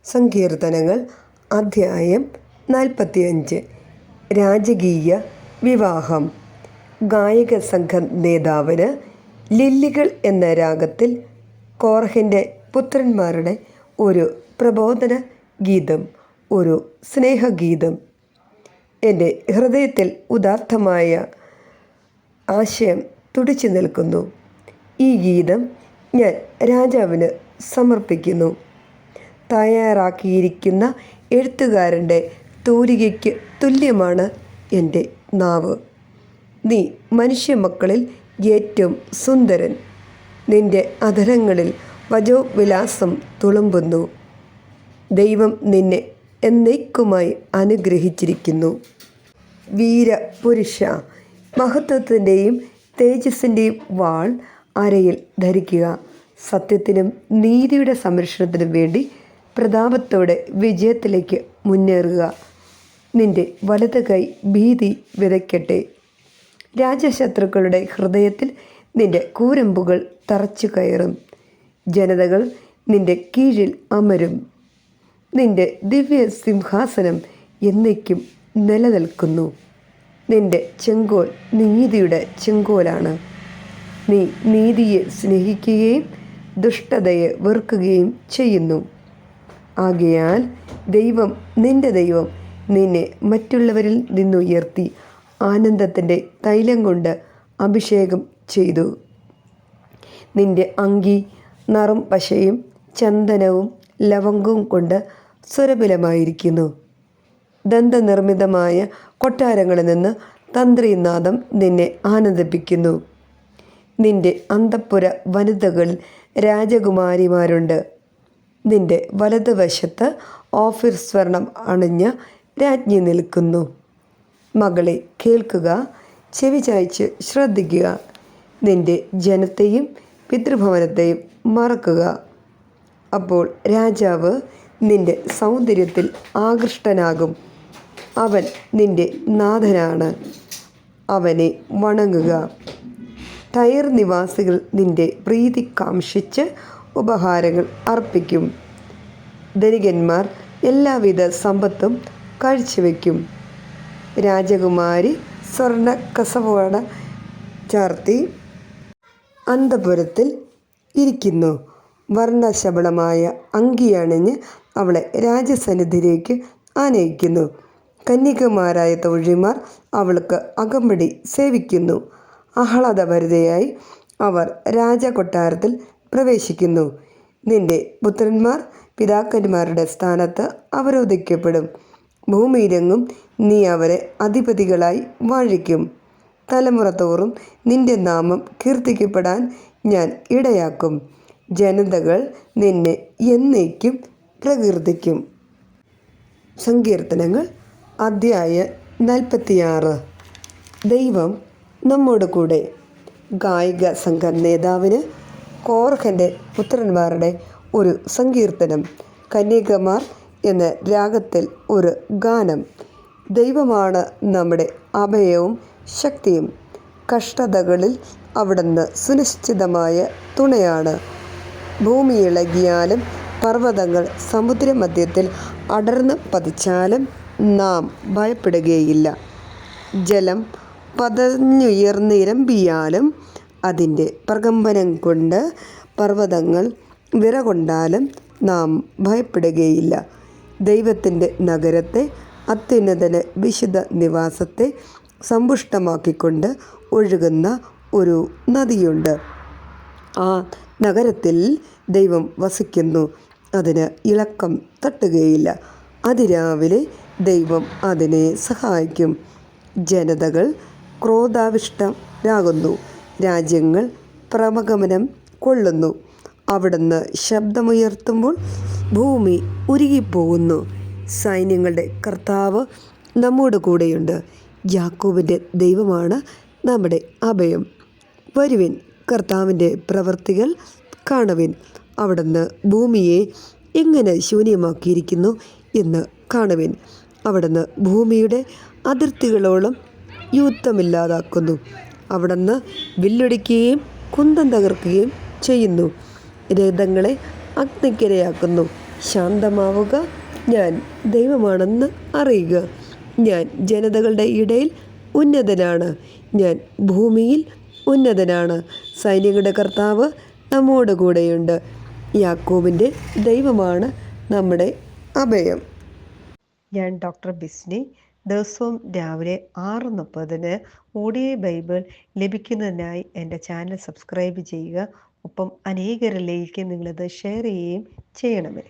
സങ്കീർത്തനങ്ങൾ അധ്യായം 45. രാജകീയ വിവാഹം. ഗായക സംഘം നേതാവിന് ലില്ലികൾ എന്ന രാഗത്തിൽ കോറഹിൻ്റെ പുത്രന്മാരുടെ ഒരു പ്രബോധന ഗീതം, ഒരു സ്നേഹഗീതം. എൻ്റെ ഹൃദയത്തിൽ ഉദാത്തമായ ആശയം തുടിച്ചു നിൽക്കുന്നു. ഈ ഗീതം ഞാൻ രാജാവിന് സമർപ്പിക്കുന്നു. തയ്യാറാക്കിയിരിക്കുന്ന എഴുത്തുകാരൻ്റെ തൂലികയ്ക്ക് തുല്യമാണ് എൻ്റെ നാവ്. നീ മനുഷ്യമക്കളിൽ ഏറ്റവും സുന്ദരൻ. നിൻ്റെ അധരങ്ങളിൽ വചോവിലാസം തുളുമ്പുന്നു. ദൈവം നിന്നെ എന്നേക്കുമായി അനുഗ്രഹിച്ചിരിക്കുന്നു. വീരപുരുഷ, മഹത്വത്തിൻ്റെയും തേജസ്സിൻ്റെയും വാൾ അരയിൽ ധരിക്കുക. സത്യത്തിനും നീതിയുടെ സംരക്ഷണത്തിനും വേണ്ടി പ്രതാപത്തോടെ വിജയത്തിലേക്ക് മുന്നേറുക. നിന്റെ വലത് കൈ ഭീതി വിതയ്ക്കട്ടെ. രാജശത്രുക്കളുടെ ഹൃദയത്തിൽ നിന്റെ കൂരമ്പുകൾ തറച്ചു കയറും. ജനതകൾ നിന്റെ കീഴിൽ അമരും. നിന്റെ ദിവ്യ സിംഹാസനം എന്നേക്കും നിലനിൽക്കുന്നു. നിന്റെ ചെങ്കോൽ നീതിയുടെ ചെങ്കോലാണ്. നീ നീതിയെ സ്നേഹിക്കുകയും ദുഷ്ടതയെ വെറുക്കുകയും ചെയ്യുന്നു. ആകയാൽ നിന്റെ ദൈവം നിന്നെ മറ്റുള്ളവരിൽ നിന്നുയർത്തി ആനന്ദത്തിൻ്റെ തൈലം കൊണ്ട് അഭിഷേകം ചെയ്തു. നിന്റെ അങ്കി നറും പശയും ചന്ദനവും ലവംഗവും കൊണ്ട് സുരഭിലമായിരിക്കുന്നു. ദന്തനിർമ്മിതമായ കൊട്ടാരങ്ങളിൽ നിന്ന് തന്ത്രിനാദം നിന്നെ ആനന്ദിപ്പിക്കുന്നു. നിന്റെ അന്തഃപുര വനിതകളിൽ രാജകുമാരിമാരുണ്ട്. നിന്റെ വലതുവശത്ത് ഓഫീർ സ്വർണം അണിഞ്ഞ രാജ്ഞി നിൽക്കുന്നു. മകളെ കേൾക്കുക, ചെവി ചായ്ച്ച് ശ്രദ്ധിക്കുക. നിന്റെ ജനത്തെയും പിതൃഭവനത്തെയും മറക്കുക. അപ്പോൾ രാജാവ് നിന്റെ സൗന്ദര്യത്തിൽ ആകൃഷ്ടനാകും. അവൻ നിന്റെ നാഥനാണ്. അവനെ വണങ്ങുക. ടയർ നിവാസികൾ നിന്റെ പ്രീതി കാംക്ഷിച്ച് ഉപഹാരങ്ങൾ അർപ്പിക്കും. ധനികന്മാർ എല്ലാവിധ സമ്പത്തും കാഴ്ചവെക്കും. രാജകുമാരി സ്വർണ്ണ കസവട ചാർത്തി അന്തഃപുരത്തിൽ ഇരിക്കുന്നു. വർണ്ണശബളമായ അങ്കിയണിഞ്ഞ് അവളെ രാജസന്നിധിയിലേക്ക് ആനയിക്കുന്നു. കന്യകമാരായ തോഴിമാർ അവൾക്ക് അകമ്പടി സേവിക്കുന്നു. ആഹ്ലാദഭരിതയായി അവർ രാജകൊട്ടാരത്തിൽ പ്രവേശിക്കുന്നു. നിന്റെ പുത്രന്മാർ പിതാക്കന്മാരുടെ സ്ഥാനത്ത് അവരോധിക്കപ്പെടും. ഭൂമിയിലെങ്ങും നീ അവരെ അധിപതികളായി വാഴിക്കും. തലമുറ തോറും നിന്റെ നാമം കീർത്തിക്കപ്പെടാൻ ഞാൻ ഇടയാക്കും. ജനതകൾ നിന്നെ എന്നേക്കും പ്രകീർത്തിക്കും. സങ്കീർത്തനങ്ങൾ അധ്യായം 46. ദൈവം നമ്മോട് കൂടെ. ഗായിക സംഘം നേതാവിന് കോറഹിൻ്റെ പുത്രന്മാരുടെ ഒരു സങ്കീർത്തനം. കന്യകമാർ എന്ന രാഗത്തിൽ ഒരു ഗാനം. ദൈവമാണ് നമ്മുടെ അഭയവും ശക്തിയും. കഷ്ടതകളിൽ അവിടുന്ന് സുനിശ്ചിതമായ തുണയാണ്. ഭൂമി ഇളകിയാലും പർവ്വതങ്ങൾ സമുദ്രമധ്യത്തിൽ അടർന്ന് പതിച്ചാലും നാം ഭയപ്പെടുകയില്ല. ജലം പതഞ്ഞുയർന്നിരമ്പിയാലും അതിൻ്റെ പ്രകമ്പനം കൊണ്ട് പർവ്വതങ്ങൾ വിറകൊണ്ടാലും നാം ഭയപ്പെടുകയില്ല. ദൈവത്തിൻ്റെ നഗരത്തെ, അത്യുന്നതന് വിശുദ്ധ നിവാസത്തെ സമ്പുഷ്ടമാക്കിക്കൊണ്ട് ഒഴുകുന്ന ഒരു നദിയുണ്ട്. ആ നഗരത്തിൽ ദൈവം വസിക്കുന്നു. അതിന് ഇളക്കം തട്ടുകയില്ല. അതിരാവിലെ ദൈവം അതിനെ സഹായിക്കും. ജനതകൾ ക്രോധാവിഷ്ടരാകുന്നു. രാജ്യങ്ങൾ പ്രമഗമനം കൊള്ളുന്നു. അവിടുന്ന് ശബ്ദമുയർത്തുമ്പോൾ ഭൂമി ഉരുകിപ്പോകുന്നു. സൈന്യങ്ങളുടെ കർത്താവ് നമ്മോട് കൂടെയുണ്ട്. യാക്കോബിൻ്റെ ദൈവമാണ് നമ്മുടെ അഭയം. വരുവിൻ, കർത്താവിൻ്റെ പ്രവൃത്തികൾ കാണുവിൻ. അവിടുന്ന് ഭൂമിയെ എങ്ങനെ ശൂന്യമാക്കിയിരിക്കുന്നു എന്ന് കാണുവിൻ. അവിടുന്ന് ഭൂമിയുടെ അതിർത്തികളോളം യുദ്ധമില്ലാതാക്കുന്നു. അവിടുന്ന് വില്ലൊടിക്കുകയും കുന്തം തകർക്കുകയും ചെയ്യുന്നു. രഥങ്ങളെ അഗ്നിക്കിരയാക്കുന്നു. ശാന്തമാവുക. ഞാൻ ദൈവമാണെന്ന് അറിയുക. ഞാൻ ജനതകളുടെ ഇടയിൽ ഉന്നതനാണ്. ഞാൻ ഭൂമിയിൽ ഉന്നതനാണ്. സൈന്യങ്ങളുടെ കർത്താവ് നമ്മോട് കൂടെയുണ്ട്. യാക്കോബിൻ്റെ ദൈവമാണ് നമ്മുടെ അഭയം. ഞാൻ ഡോക്ടർ ബിസ്നി. ദിവസവും രാവിലെ 6:30 ഓഡിയോ ബൈബിൾ ലഭിക്കുന്നതിനായി എൻ്റെ ചാനൽ സബ്സ്ക്രൈബ് ചെയ്യുക. ഒപ്പം അനേകരിലേക്ക് നിങ്ങളിത് ഷെയർ ചെയ്യുകയും ചെയ്യണമേ.